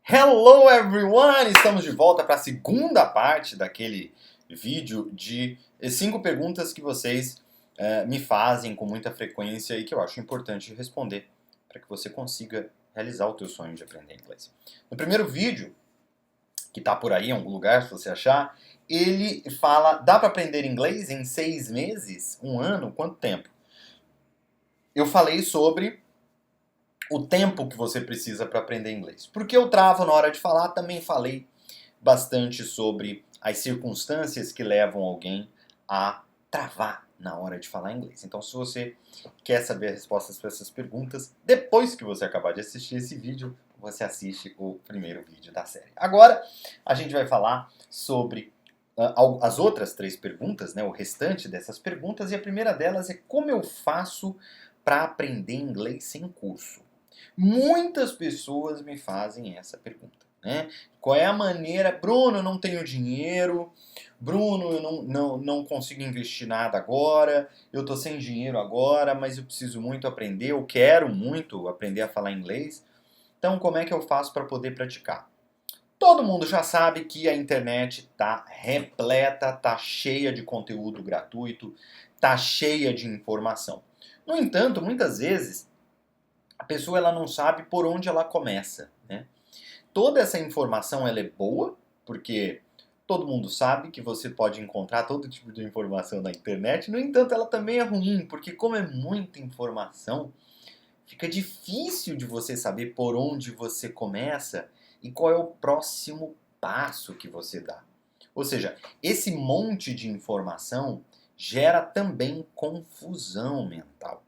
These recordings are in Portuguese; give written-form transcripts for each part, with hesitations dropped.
Hello everyone! Estamos de volta para a segunda parte daquele vídeo de 5 perguntas que vocês me fazem com muita frequência e que eu acho importante responder para que você consiga realizar o teu sonho de aprender inglês. No primeiro vídeo, que está por aí em algum lugar se você achar, ele fala, dá para aprender inglês em 6 meses? 1 ano? Quanto tempo? Eu falei sobre o tempo que você precisa para aprender inglês. Porque eu travo na hora de falar, também falei bastante sobre as circunstâncias que levam alguém a travar na hora de falar inglês. Então, se você quer saber as respostas para essas perguntas, depois que você acabar de assistir esse vídeo, você assiste o primeiro vídeo da série. Agora, a gente vai falar sobre as outras 3 perguntas, né, o restante dessas perguntas, e a primeira delas é como eu faço para aprender inglês sem curso? Muitas pessoas me fazem essa pergunta, né? Qual é a maneira? Bruno, eu não tenho dinheiro. Bruno, eu não consigo investir nada agora. Eu tô sem dinheiro agora, mas eu preciso muito aprender. Eu quero muito aprender a falar inglês. Então, como é que eu faço para poder praticar? Todo mundo já sabe que a internet tá repleta, tá cheia de conteúdo gratuito, tá cheia de informação. No entanto, muitas vezes a pessoa ela não sabe por onde ela começa, né? Toda essa informação ela é boa, porque todo mundo sabe que você pode encontrar todo tipo de informação na internet. No entanto, ela também é ruim, porque como é muita informação, fica difícil de você saber por onde você começa e qual é o próximo passo que você dá. Ou seja, esse monte de informação gera também confusão mental.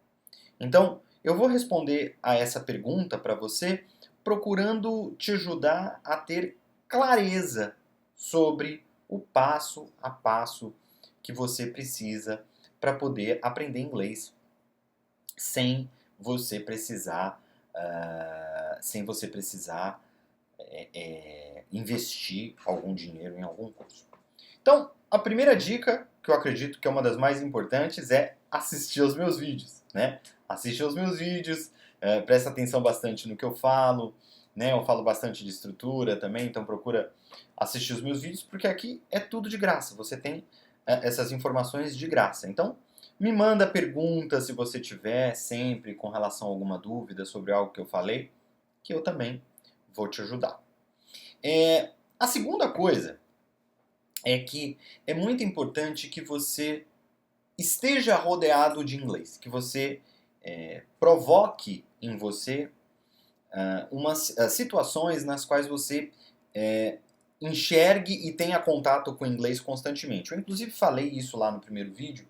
Então, eu vou responder a essa pergunta para você procurando te ajudar a ter clareza sobre o passo a passo que você precisa para poder aprender inglês sem você precisar, investir algum dinheiro em algum curso. Então, a primeira dica, que eu acredito que é uma das mais importantes, é assistir aos meus vídeos, né? Assiste aos meus vídeos, presta atenção bastante no que eu falo, né? Eu falo bastante de estrutura também, então procura assistir os meus vídeos, porque aqui é tudo de graça, você tem essas informações de graça. Então, me manda perguntas se você tiver sempre com relação a alguma dúvida sobre algo que eu falei, que eu também vou te ajudar. A segunda coisa é que é muito importante que você esteja rodeado de inglês, que você provoque em você umas situações nas quais você enxergue e tenha contato com o inglês constantemente. Eu inclusive falei isso lá no primeiro vídeo,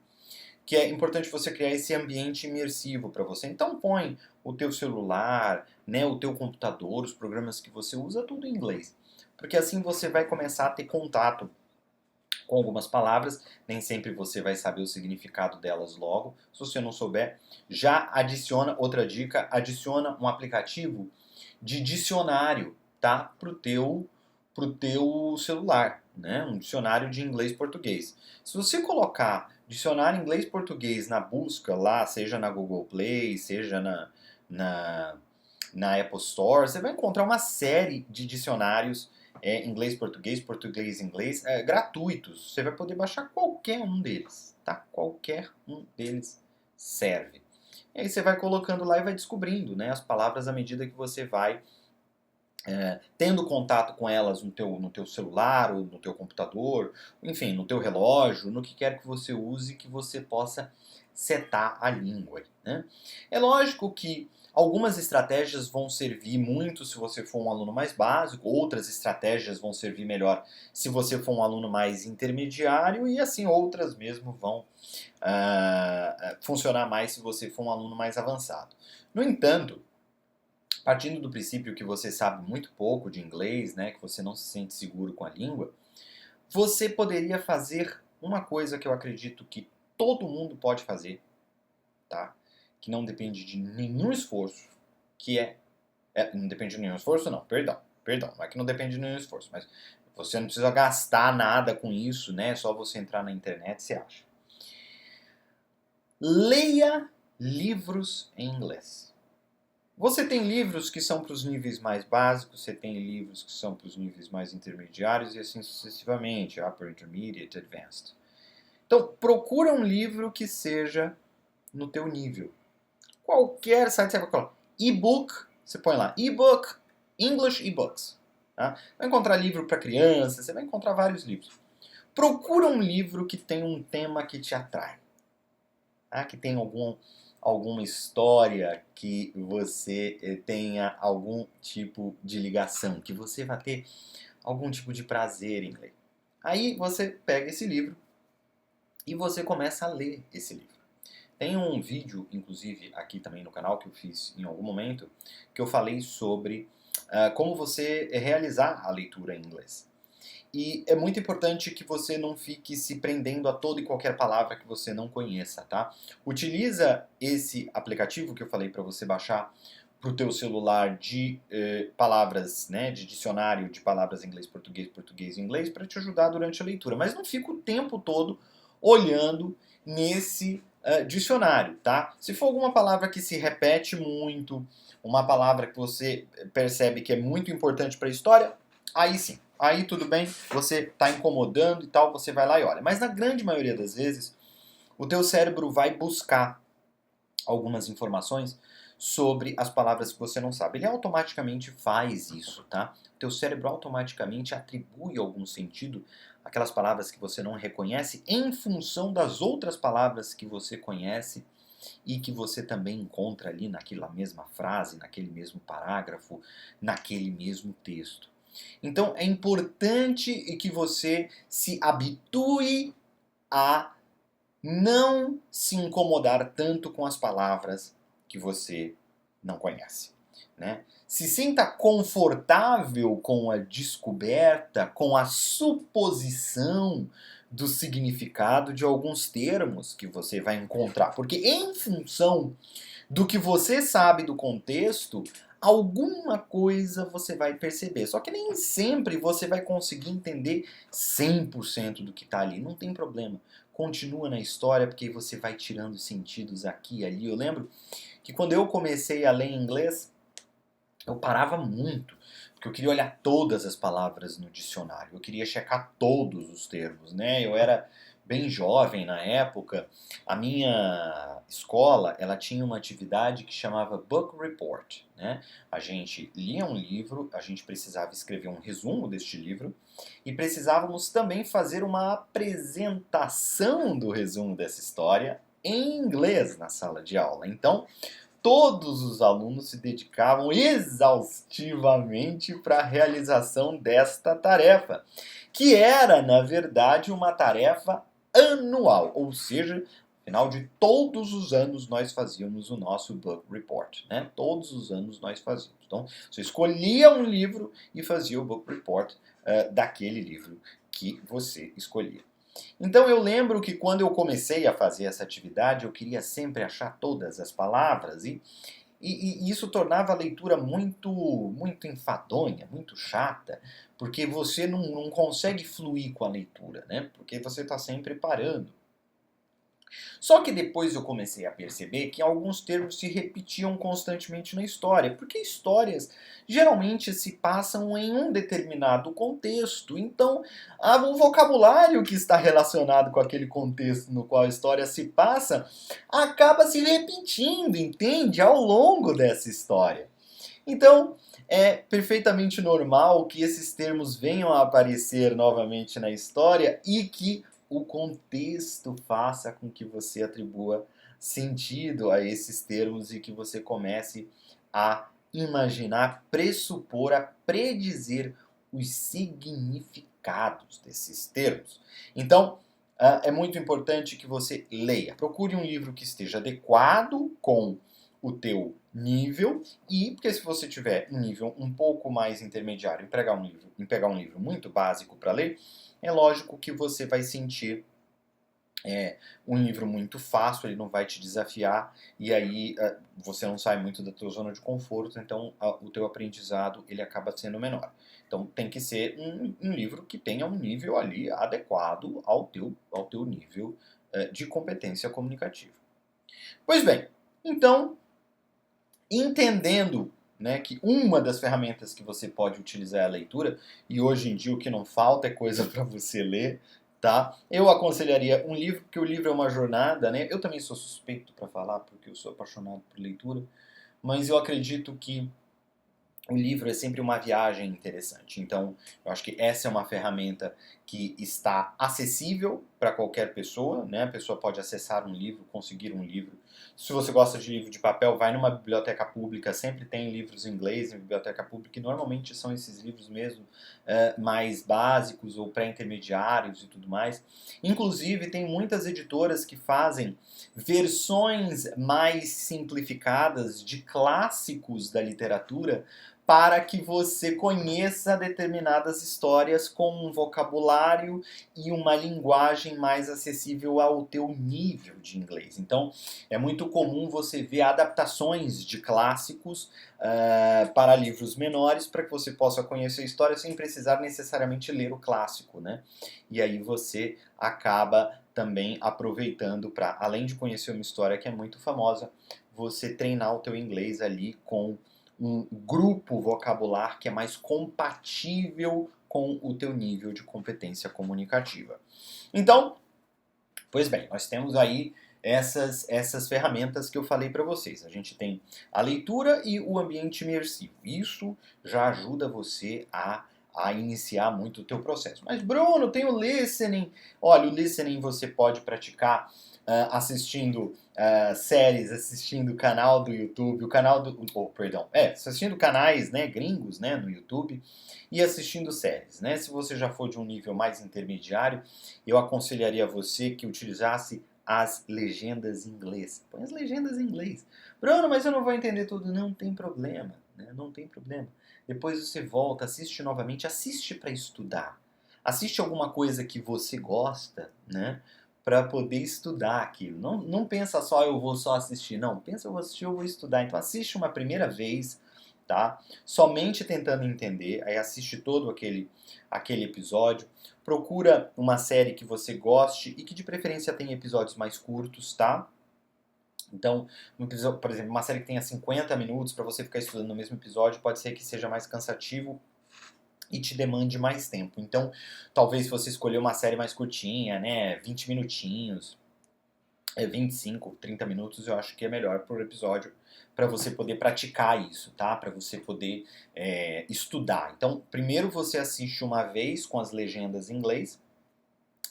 que é importante você criar esse ambiente imersivo para você. Então põe o teu celular, né, o teu computador, os programas que você usa, tudo em inglês. Porque assim você vai começar a ter contato com algumas palavras, nem sempre você vai saber o significado delas logo. Se você não souber, já adiciona, outra dica, adiciona um aplicativo de dicionário, tá? Pro teu celular, né? Um dicionário de inglês-português. Se você colocar dicionário inglês-português na busca lá, seja na Google Play, seja na Apple Store, você vai encontrar uma série de dicionários inglês-português, português-inglês, gratuitos. Você vai poder baixar qualquer um deles, tá? Qualquer um deles serve. E aí você vai colocando lá e vai descobrindo, né, as palavras à medida que você vai tendo contato com elas no teu celular, ou no teu computador, enfim, no teu relógio, no que quer que você use, que você possa setar a língua, né? É lógico que algumas estratégias vão servir muito se você for um aluno mais básico, outras estratégias vão servir melhor se você for um aluno mais intermediário, e assim outras mesmo vão funcionar mais se você for um aluno mais avançado. No entanto, partindo do princípio que você sabe muito pouco de inglês, né, que você não se sente seguro com a língua, você poderia fazer uma coisa que eu acredito que todo mundo pode fazer, tá? Que não depende de nenhum esforço, que não depende de nenhum esforço não, perdão, não é que não depende de nenhum esforço, mas você não precisa gastar nada com isso, né? É só você entrar na internet e você acha. Leia livros em inglês. Você tem livros que são para os níveis mais básicos, você tem livros que são para os níveis mais intermediários e assim sucessivamente, Upper Intermediate, Advanced. Então, procura um livro que seja no teu nível. Qualquer site você vai colocar. E-book, você põe lá, e-book, English e-books. Tá? Vai encontrar livro para criança, você vai encontrar vários livros. Procura um livro que tem um tema que te atrai. Tá? Que tem alguma história que você tenha algum tipo de ligação, que você vai ter algum tipo de prazer em ler. Aí você pega esse livro e você começa a ler esse livro. Tem um vídeo, inclusive, aqui também no canal que eu fiz em algum momento, que eu falei sobre como você realizar a leitura em inglês. E é muito importante que você não fique se prendendo a toda e qualquer palavra que você não conheça, tá? Utiliza esse aplicativo que eu falei para você baixar para o teu celular de palavras, né, de dicionário de palavras inglês, português e inglês para te ajudar durante a leitura. Mas não fica o tempo todo olhando nesse dicionário, tá? Se for alguma palavra que se repete muito, uma palavra que você percebe que é muito importante para a história, aí sim. Aí tudo bem, você está incomodando e tal, você vai lá e olha. Mas na grande maioria das vezes, o teu cérebro vai buscar algumas informações sobre as palavras que você não sabe. Ele automaticamente faz isso, tá? O teu cérebro automaticamente atribui algum sentido àquelas palavras que você não reconhece em função das outras palavras que você conhece e que você também encontra ali naquela mesma frase, naquele mesmo parágrafo, naquele mesmo texto. Então é importante que você se habitue a não se incomodar tanto com as palavras que você não conhece, né? Se sinta confortável com a descoberta, com a suposição do significado de alguns termos que você vai encontrar, porque em função do que você sabe do contexto, alguma coisa você vai perceber. Só que nem sempre você vai conseguir entender 100% do que está ali. Não tem problema. Continua na história, porque você vai tirando sentidos aqui e ali. Eu lembro que quando eu comecei a ler inglês, eu parava muito, porque eu queria olhar todas as palavras no dicionário, eu queria checar todos os termos, né? Eu era bem jovem na época. A minha escola, ela tinha uma atividade que chamava Book Report, né? A gente lia um livro, a gente precisava escrever um resumo deste livro e precisávamos também fazer uma apresentação do resumo dessa história em inglês na sala de aula. Então, todos os alunos se dedicavam exaustivamente para a realização desta tarefa, que era, na verdade, uma tarefa anual, ou seja, no final de todos os anos nós fazíamos o nosso book report, né? Todos os anos nós fazíamos. Então, você escolhia um livro e fazia o book report daquele livro que você escolhia. Então eu lembro que quando eu comecei a fazer essa atividade, eu queria sempre achar todas as palavras e isso tornava a leitura muito enfadonha, muito chata, porque você não consegue fluir com a leitura, né? Porque você está sempre parando. Só que depois eu comecei a perceber que alguns termos se repetiam constantemente na história, porque histórias geralmente se passam em um determinado contexto. Então, o vocabulário que está relacionado com aquele contexto no qual a história se passa acaba se repetindo, entende? Ao longo dessa história. Então, é perfeitamente normal que esses termos venham a aparecer novamente na história e que o contexto faça com que você atribua sentido a esses termos e que você comece a imaginar, pressupor, a predizer os significados desses termos. Então, é muito importante que você leia. Procure um livro que esteja adequado com o teu nível e, porque se você tiver um nível um pouco mais intermediário em pegar um livro muito básico para ler, é lógico que você vai sentir um livro muito fácil, ele não vai te desafiar e aí você não sai muito da tua zona de conforto, então o teu aprendizado ele acaba sendo menor. Então tem que ser um livro que tenha um nível ali adequado ao teu nível de competência comunicativa. Pois bem, então entendendo, né, que uma das ferramentas que você pode utilizar é a leitura, e hoje em dia o que não falta é coisa para você ler, tá? Eu aconselharia um livro, porque o livro é uma jornada, né? Eu também sou suspeito para falar, porque eu sou apaixonado por leitura, mas eu acredito que o livro é sempre uma viagem interessante. Então, eu acho que essa é uma ferramenta que está acessível para qualquer pessoa, né? A pessoa pode acessar um livro, conseguir um livro. Se você gosta de livro de papel, vai numa biblioteca pública, sempre tem livros em inglês em biblioteca pública, e normalmente são esses livros mesmo mais básicos ou pré-intermediários e tudo mais. Inclusive, tem muitas editoras que fazem versões mais simplificadas de clássicos da literatura para que você conheça determinadas histórias com um vocabulário e uma linguagem mais acessível ao teu nível de inglês. Então, é muito comum você ver adaptações de clássicos para livros menores, para que você possa conhecer a história sem precisar necessariamente ler o clássico, né? E aí você acaba também aproveitando para, além de conhecer uma história que é muito famosa, você treinar o teu inglês ali com um grupo vocabular que é mais compatível com o teu nível de competência comunicativa. Então, pois bem, nós temos aí essas ferramentas que eu falei para vocês. A gente tem a leitura e o ambiente imersivo. Isso já ajuda você a iniciar muito o teu processo. Mas Bruno, tem o listening. Olha, o listening você pode praticar assistindo séries, assistindo o canal do YouTube, assistindo canais, né, gringos, né, no YouTube e assistindo séries, né? Se você já for de um nível mais intermediário, eu aconselharia você que utilizasse as legendas em inglês. Põe as legendas em inglês. Bruno, mas eu não vou entender tudo. Não tem problema, né? Não tem problema. Depois você volta, assiste novamente, assiste para estudar. Assiste alguma coisa que você gosta, né? Para poder estudar aquilo. Não pensa só, eu vou só assistir. Não, pensa, eu vou assistir, eu vou estudar. Então assiste uma primeira vez, tá? Somente tentando entender. Aí assiste todo aquele episódio. Procura uma série que você goste e que de preferência tenha episódios mais curtos, tá? Então, por exemplo, uma série que tenha 50 minutos para você ficar estudando no mesmo episódio, pode ser que seja mais cansativo e te demande mais tempo. Então, talvez se você escolher uma série mais curtinha, né, 20 minutinhos, 25, 30 minutos, eu acho que é melhor por episódio para você poder praticar isso, tá? Para você poder estudar. Então, primeiro você assiste uma vez com as legendas em inglês,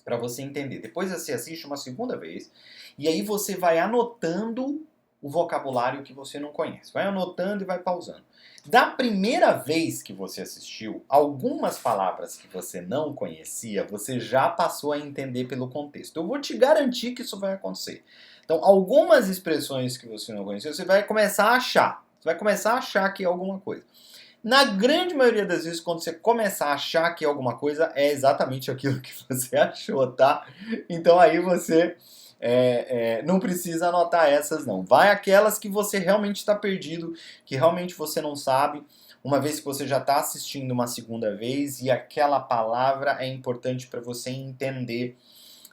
para você entender. Depois você assiste uma segunda vez, e aí você vai anotando o vocabulário que você não conhece. Vai anotando e vai pausando. Da primeira vez que você assistiu, algumas palavras que você não conhecia, você já passou a entender pelo contexto. Eu vou te garantir que isso vai acontecer. Então, algumas expressões que você não conhecia, você vai começar a achar. Você vai começar a achar que é alguma coisa. Na grande maioria das vezes, quando você começar a achar que é alguma coisa, é exatamente aquilo que você achou, tá? Então aí você não precisa anotar essas, não. Vai aquelas que você realmente está perdido, que realmente você não sabe, uma vez que você já está assistindo uma segunda vez e aquela palavra é importante para você entender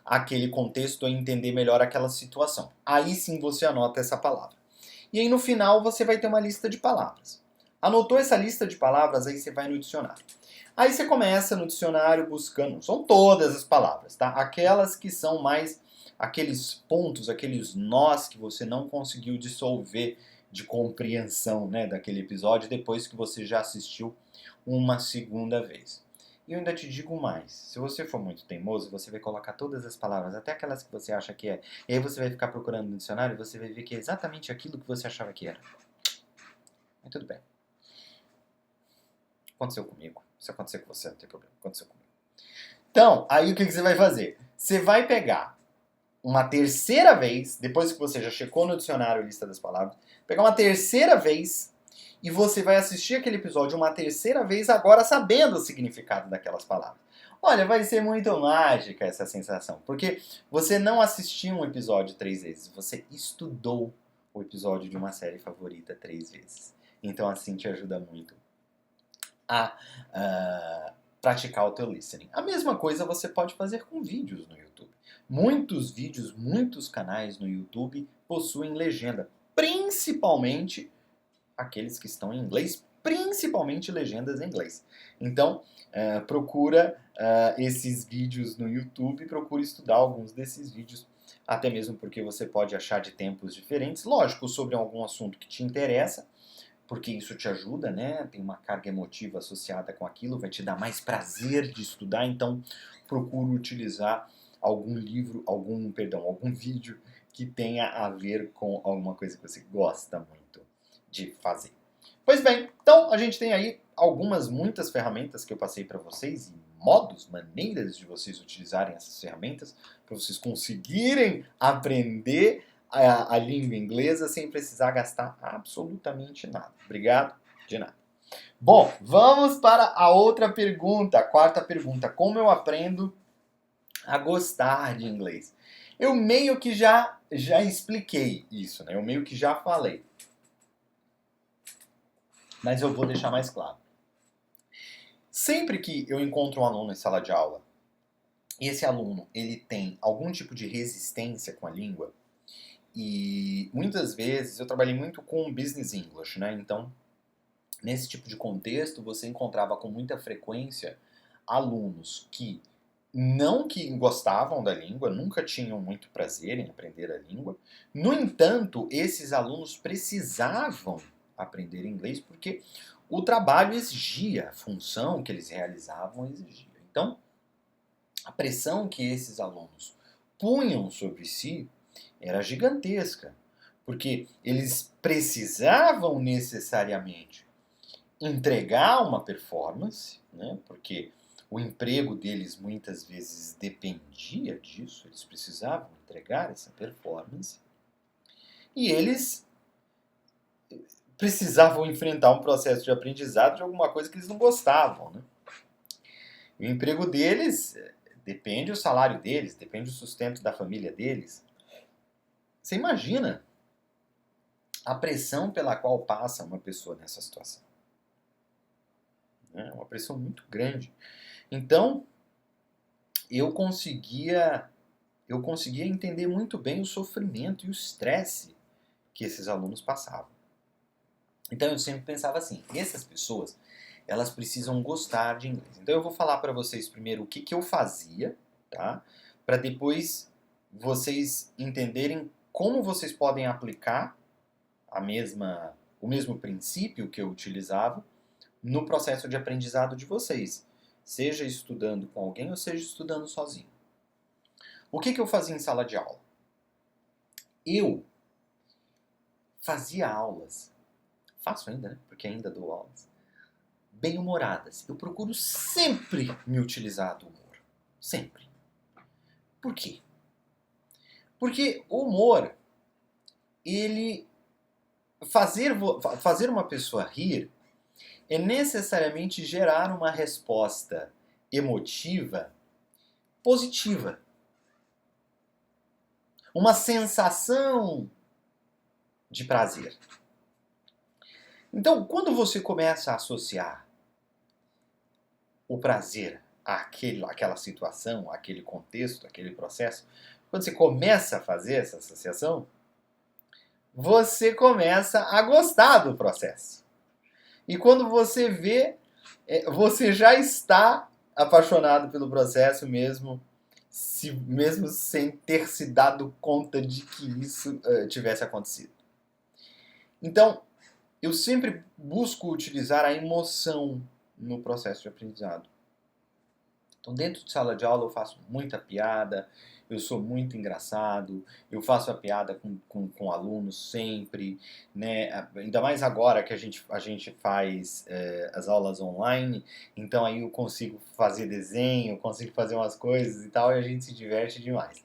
aquele contexto ou entender melhor aquela situação. Aí sim você anota essa palavra. E aí no final você vai ter uma lista de palavras. Anotou essa lista de palavras, aí você vai no dicionário. Aí você começa no dicionário buscando, são todas as palavras, tá? Aquelas que são mais aqueles pontos, aqueles nós que você não conseguiu dissolver de compreensão, né, daquele episódio depois que você já assistiu uma segunda vez. E eu ainda te digo mais, se você for muito teimoso, você vai colocar todas as palavras, até aquelas que você acha que é, e aí você vai ficar procurando no dicionário e você vai ver que é exatamente aquilo que você achava que era. Mas tudo bem. Aconteceu comigo. Se acontecer com você, não tem problema. Aconteceu comigo. Então, aí o que você vai fazer? Você vai pegar uma terceira vez, depois que você já checou no dicionário a lista das palavras, pegar uma terceira vez e você vai assistir aquele episódio uma terceira vez, agora sabendo o significado daquelas palavras. Olha, vai ser muito mágica essa sensação, porque você não assistiu um episódio 3 vezes, você estudou o episódio de uma série favorita 3 vezes. Então assim te ajuda muito a praticar o teu listening. A mesma coisa você pode fazer com vídeos no YouTube. Muitos vídeos, muitos canais no YouTube possuem legenda, principalmente aqueles que estão em inglês, principalmente legendas em inglês. Então, procura esses vídeos no YouTube, procura estudar alguns desses vídeos, até mesmo porque você pode achar de tempos diferentes, lógico, sobre algum assunto que te interessa, porque isso te ajuda, né? Tem uma carga emotiva associada com aquilo, vai te dar mais prazer de estudar, então procura utilizar algum livro, algum vídeo que tenha a ver com alguma coisa que você gosta muito de fazer. Pois bem, então a gente tem aí muitas ferramentas que eu passei para vocês e modos, maneiras de vocês utilizarem essas ferramentas para vocês conseguirem aprender a língua inglesa sem precisar gastar absolutamente nada. Obrigado, de nada. Bom, vamos para a outra pergunta, a quarta pergunta. Como eu aprendo a gostar de inglês? Eu meio que já expliquei isso, né? Eu meio que já falei. Mas eu vou deixar mais claro. Sempre que eu encontro um aluno em sala de aula, e esse aluno ele tem algum tipo de resistência com a língua, e muitas vezes eu trabalhei muito com Business English, né? Então, nesse tipo de contexto, você encontrava com muita frequência alunos que não que gostavam da língua, nunca tinham muito prazer em aprender a língua. No entanto, esses alunos precisavam aprender inglês porque o trabalho exigia, a função que eles realizavam exigia. Então, a pressão que esses alunos punham sobre si era gigantesca, porque eles precisavam necessariamente entregar uma performance, né? Porque o emprego deles muitas vezes dependia disso, eles precisavam entregar essa performance, e eles precisavam enfrentar um processo de aprendizado de alguma coisa que eles não gostavam, né? O emprego deles depende do salário deles, depende do sustento da família deles. Você imagina a pressão pela qual passa uma pessoa nessa situação. É uma pressão muito grande. Então, eu conseguia entender muito bem o sofrimento e o estresse que esses alunos passavam. Então, eu sempre pensava assim, essas pessoas, elas precisam gostar de inglês. Então, eu vou falar para vocês primeiro o que eu fazia, tá? Para depois vocês entenderem como vocês podem aplicar o mesmo princípio que eu utilizava no processo de aprendizado de vocês, seja estudando com alguém ou seja estudando sozinho. O que eu fazia em sala de aula? Eu fazia aulas, faço ainda, né? Porque ainda dou aulas, bem-humoradas. Eu procuro sempre me utilizar do humor. Sempre. Por quê? Porque o humor, ele... Fazer uma pessoa rir é necessariamente gerar uma resposta emotiva positiva. Uma sensação de prazer. Então, quando você começa a associar o prazer àquela situação, àquele contexto, àquele processo, quando você começa a fazer essa associação, você começa a gostar do processo. E quando você vê, você já está apaixonado pelo processo mesmo sem ter se dado conta de que isso tivesse acontecido. Então, eu sempre busco utilizar a emoção no processo de aprendizado. Então, dentro de sala de aula eu faço muita piada, eu sou muito engraçado, eu faço a piada com alunos sempre, né? Ainda mais agora que a gente faz as aulas online, então aí eu consigo fazer desenho, eu consigo fazer umas coisas e tal, e a gente se diverte demais.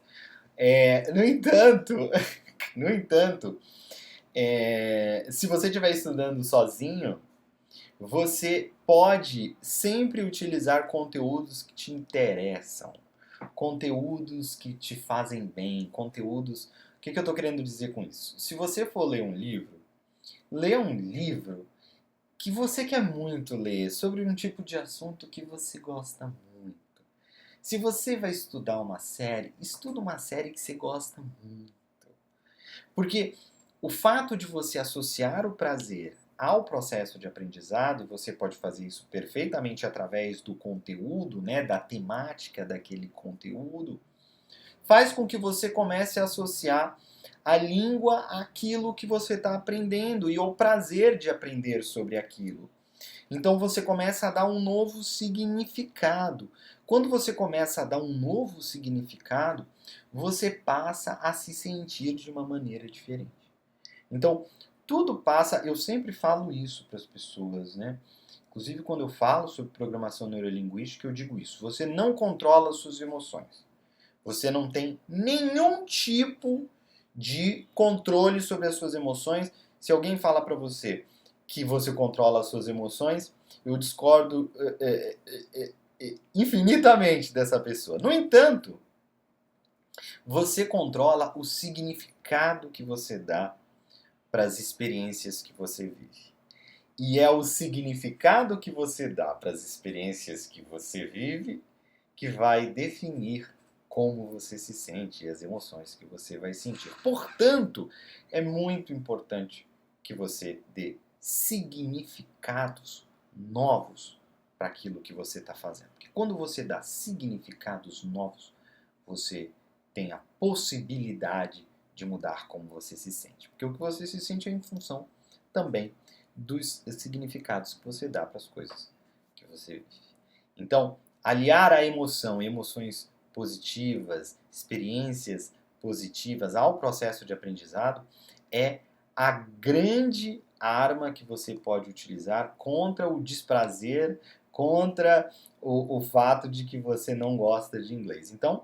No entanto, no entanto, se você estiver estudando sozinho, você pode sempre utilizar conteúdos que te interessam, conteúdos que te fazem bem, conteúdos... O que eu estou querendo dizer com isso? Se você for ler um livro que você quer muito ler, sobre um tipo de assunto que você gosta muito. Se você vai estudar uma série, estuda uma série que você gosta muito. Porque o fato de você associar o prazer ao processo de aprendizado, e você pode fazer isso perfeitamente através do conteúdo, né, da temática daquele conteúdo, faz com que você comece a associar a língua àquilo que você está aprendendo e ao prazer de aprender sobre aquilo. Então você começa a dar um novo significado. Quando você começa a dar um novo significado, você passa a se sentir de uma maneira diferente. Então, tudo passa, eu sempre falo isso para as pessoas, né? Inclusive quando eu falo sobre programação neurolinguística, eu digo isso. Você não controla as suas emoções. Você não tem nenhum tipo de controle sobre as suas emoções. Se alguém fala para você que você controla as suas emoções, eu discordo infinitamente dessa pessoa. No entanto, você controla o significado que você dá para as experiências que você vive. E é o significado que você dá para as experiências que você vive que vai definir como você se sente e as emoções que você vai sentir. Portanto, é muito importante que você dê significados novos para aquilo que você está fazendo. Porque quando você dá significados novos, você tem a possibilidade de mudar como você se sente. Porque o que você se sente é em função também dos significados que você dá para as coisas que você vive. Então, aliar a emoção, emoções positivas, experiências positivas ao processo de aprendizado é a grande arma que você pode utilizar contra o desprazer, contra o fato de que você não gosta de inglês. Então,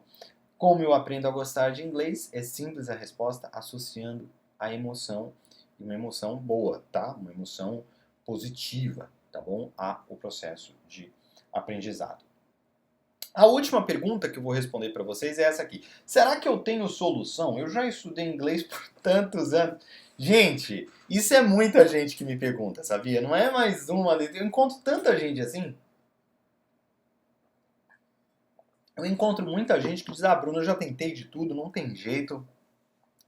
como eu aprendo a gostar de inglês? É simples a resposta, associando a emoção, e uma emoção boa, tá? Uma emoção positiva, tá bom? Ao processo de aprendizado. A última pergunta que eu vou responder para vocês é essa aqui. Será que eu tenho solução? Eu já estudei inglês por tantos anos. Gente, isso é muita gente que me pergunta, sabia? Não é mais uma. Eu encontro tanta gente assim. Eu encontro muita gente que diz, Bruno, eu já tentei de tudo, não tem jeito,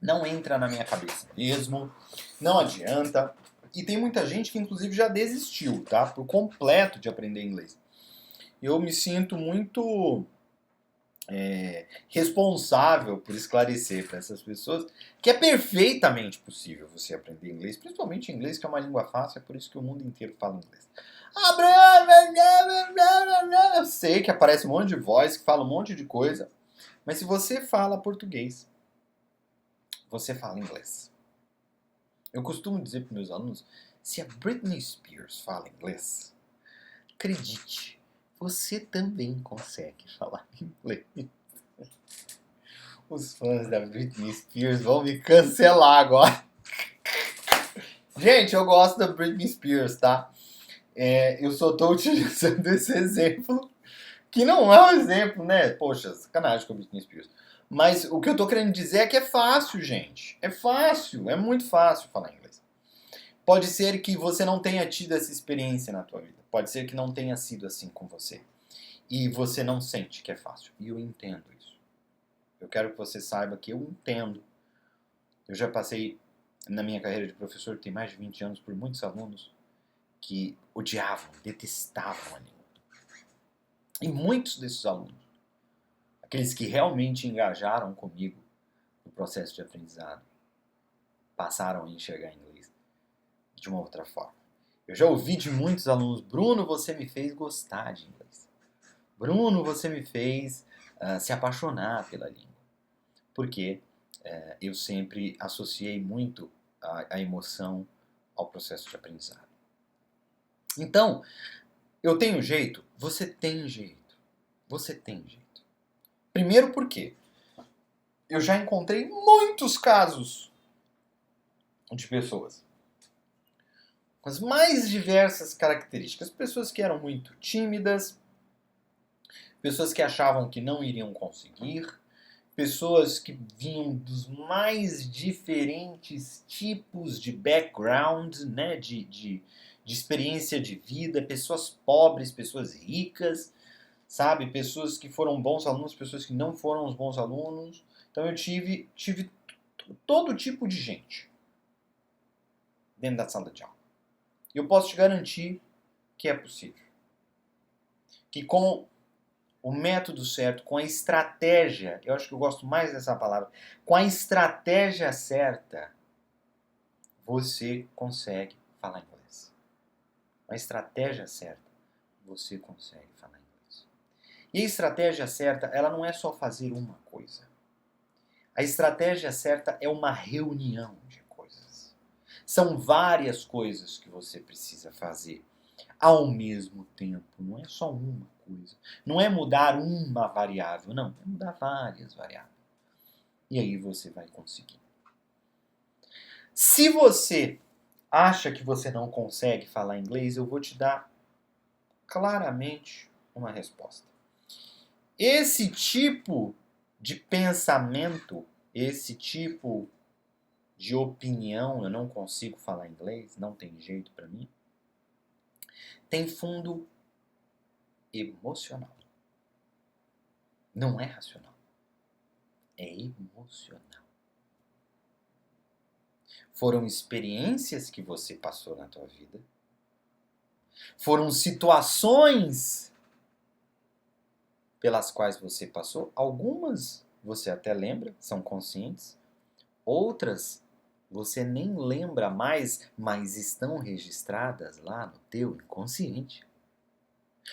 não entra na minha cabeça mesmo, não adianta. E tem muita gente que inclusive já desistiu, tá? Por completo de aprender inglês. Eu me sinto muito responsável por esclarecer para essas pessoas que é perfeitamente possível você aprender inglês, principalmente inglês, que é uma língua fácil, é por isso que o mundo inteiro fala inglês. Eu sei que aparece um monte de voz, que fala um monte de coisa, mas se você fala português, você fala inglês. Eu costumo dizer para meus alunos, se a Britney Spears fala inglês, acredite, você também consegue falar inglês. Os fãs da Britney Spears vão me cancelar agora. Gente, eu gosto da Britney Spears, tá? Eu só tô utilizando esse exemplo, que não é um exemplo, né? Poxa, sacanagem com a Britney Spears. Mas o que eu tô querendo dizer é que é fácil, gente. É fácil, é muito fácil falar inglês. Pode ser que você não tenha tido essa experiência na tua vida. Pode ser que não tenha sido assim com você. E você não sente que é fácil. E eu entendo isso. Eu quero que você saiba que eu entendo. Eu já passei, na minha carreira de professor, que tem mais de 20 anos, por muitos alunos que odiavam, detestavam a língua. E muitos desses alunos, aqueles que realmente engajaram comigo no processo de aprendizado, passaram a enxergar inglês de uma outra forma. Eu já ouvi de muitos alunos, Bruno, você me fez gostar de inglês. Bruno, você me fez se apaixonar pela língua. Porque eu sempre associei muito a emoção ao processo de aprendizado. Então, eu tenho jeito? Você tem jeito. Você tem jeito. Primeiro porque eu já encontrei muitos casos de pessoas com as mais diversas características. Pessoas que eram muito tímidas, pessoas que achavam que não iriam conseguir, pessoas que vinham dos mais diferentes tipos de background, né, de experiência de vida, pessoas pobres, pessoas ricas, sabe? Pessoas que foram bons alunos, pessoas que não foram os bons alunos. Então eu tive todo tipo de gente dentro da sala de aula. eu posso te garantir que é possível. Que com o método certo, com a estratégia, eu acho que eu gosto mais dessa palavra, com a estratégia certa, você consegue falar inglês. Com a estratégia certa, você consegue falar inglês. E a estratégia certa, ela não é só fazer uma coisa. A estratégia certa é uma reunião de coisas. São várias coisas que você precisa fazer ao mesmo tempo. Não é só uma coisa. Não é mudar uma variável, não. É mudar várias variáveis. E aí você vai conseguir. Se você acha que você não consegue falar inglês, eu vou te dar claramente uma resposta. Esse tipo de pensamento, esse tipo de opinião, eu não consigo falar inglês, não tem jeito para mim, tem fundo emocional. Não é racional. É emocional. Foram experiências que você passou na tua vida. Foram situações pelas quais você passou. Algumas você até lembra, são conscientes. Outras você nem lembra mais, mas estão registradas lá no teu inconsciente.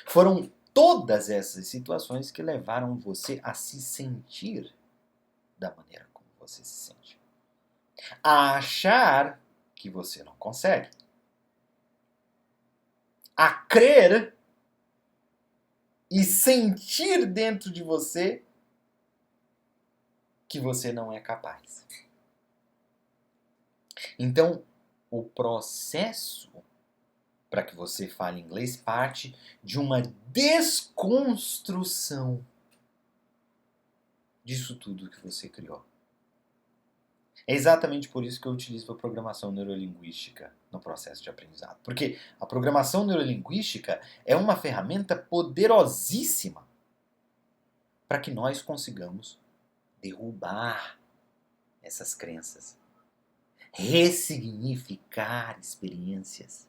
Foram todas essas situações que levaram você a se sentir da maneira como você se sente. A achar que você não consegue. A crer e sentir dentro de você que você não é capaz. Então, o processo para que você fale inglês parte de uma desconstrução disso tudo que você criou. É exatamente por isso que eu utilizo a programação neurolinguística no processo de aprendizado. Porque a programação neurolinguística é uma ferramenta poderosíssima para que nós consigamos derrubar essas crenças, ressignificar experiências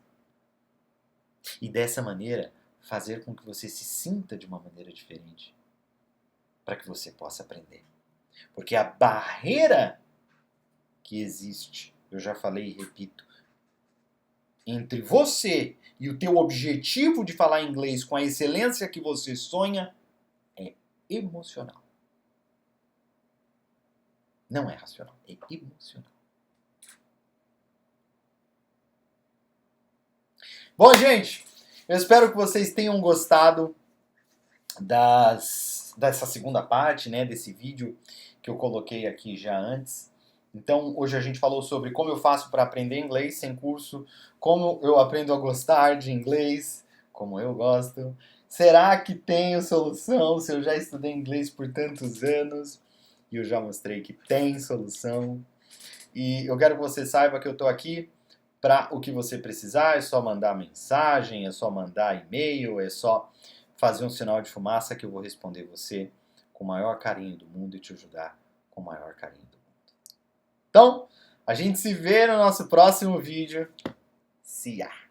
e dessa maneira fazer com que você se sinta de uma maneira diferente para que você possa aprender. Porque a barreira que existe, eu já falei e repito, entre você e o teu objetivo de falar inglês com a excelência que você sonha é emocional. Não é racional, é emocional. Bom, gente, eu espero que vocês tenham gostado dessa segunda parte, né, desse vídeo que eu coloquei aqui já antes. Então, hoje a gente falou sobre como eu faço para aprender inglês sem curso, como eu aprendo a gostar de inglês, como eu gosto. Será que tenho solução se eu já estudei inglês por tantos anos? E eu já mostrei que tem solução. E eu quero que você saiba que eu estou aqui para o que você precisar. É só mandar mensagem, é só mandar e-mail, é só fazer um sinal de fumaça que eu vou responder você com o maior carinho do mundo e te ajudar com o maior carinho do mundo. Então, a gente se vê no nosso próximo vídeo. See ya!